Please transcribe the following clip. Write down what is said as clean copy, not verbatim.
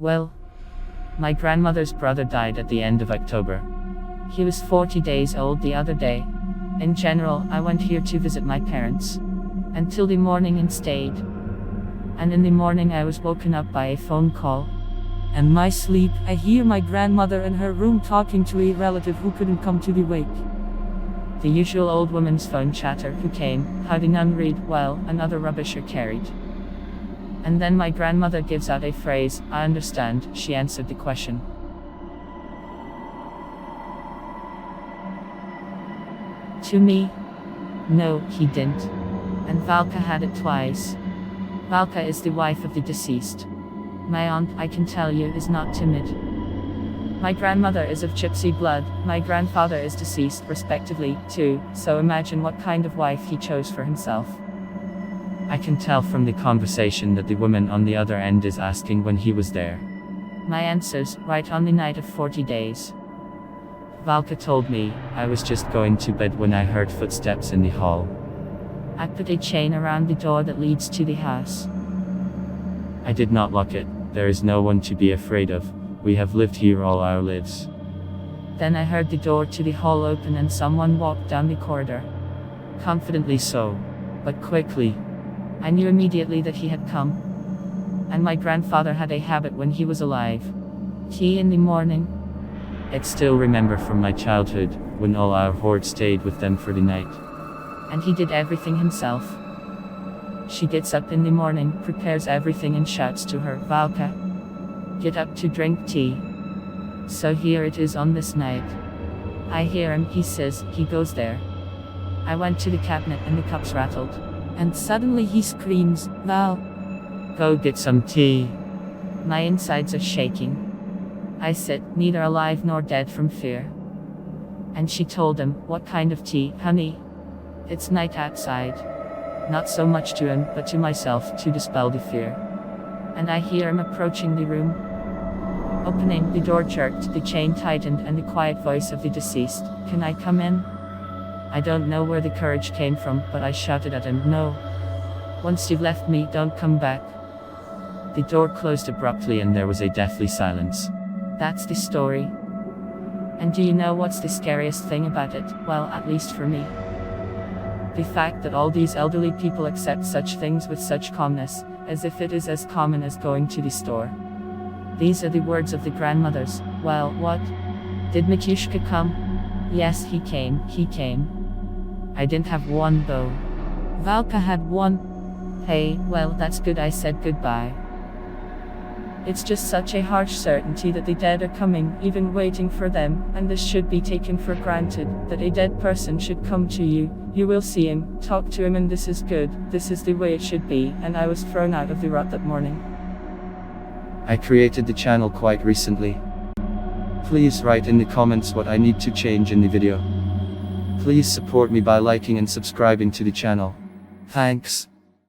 Well, my grandmother's brother died at the end of October. He was 40 days old the other day. In general, I went here to visit my parents. Until the morning and stayed. And in the morning I was woken up by a phone call. In my sleep, I hear my grandmother in her room talking to a relative who couldn't come to the wake. The usual old woman's phone chatter, who came, how the nun read, well, and other rubbish are carried. And then my grandmother gives out a phrase, I understand, she answered the question. To me? No, he didn't. And Valka had it twice. Valka is the wife of the deceased. My aunt, I can tell you, is not timid. My grandmother is of gypsy blood, my grandfather is deceased, respectively, too, so imagine what kind of wife he chose for himself. I can tell from the conversation that the woman on the other end is asking when he was there. My answers, right on the night of 40 days. Valka told me, I was just going to bed when I heard footsteps in the hall. I put a chain around the door that leads to the house. I did not lock it. There is no one to be afraid of. We have lived here all our lives. Then I heard the door to the hall open and someone walked down the corridor. Confidently so. But quickly. I knew immediately that he had come. And my grandfather had a habit when he was alive. Tea in the morning. I still remember from my childhood, when all our horde stayed with them for the night. And he did everything himself. She gets up in the morning, prepares everything and shouts to her, Valka, get up to drink tea. So here it is on this night. I hear him, he says, he goes there. I went to the cabinet and the cups rattled. And suddenly he screams, Val, go get some tea. My insides are shaking. I sit, neither alive nor dead from fear. And she told him, what kind of tea, honey? It's night outside. Not so much to him, but to myself, to dispel the fear. And I hear him approaching the room. Opening, the door jerked, the chain tightened, and the quiet voice of the deceased, can I come in? I don't know where the courage came from, but I shouted at him, no. Once you've left me, don't come back. The door closed abruptly and there was a deathly silence. That's the story. And do you know what's the scariest thing about it? Well, at least for me. The fact that all these elderly people accept such things with such calmness, as if it is as common as going to the store. These are the words of the grandmothers. Well, what? Did Matyushka come? Yes, he came. I didn't have one though. Valka had one. Hey, well, that's good, I said goodbye. It's just such a harsh certainty that the dead are coming, even waiting for them, and this should be taken for granted, that a dead person should come to you, you will see him, talk to him, and this is good, this is the way it should be, and I was thrown out of the rut that morning. I created the channel quite recently. Please write in the comments what I need to change in the video. Please support me by liking and subscribing to the channel. Thanks.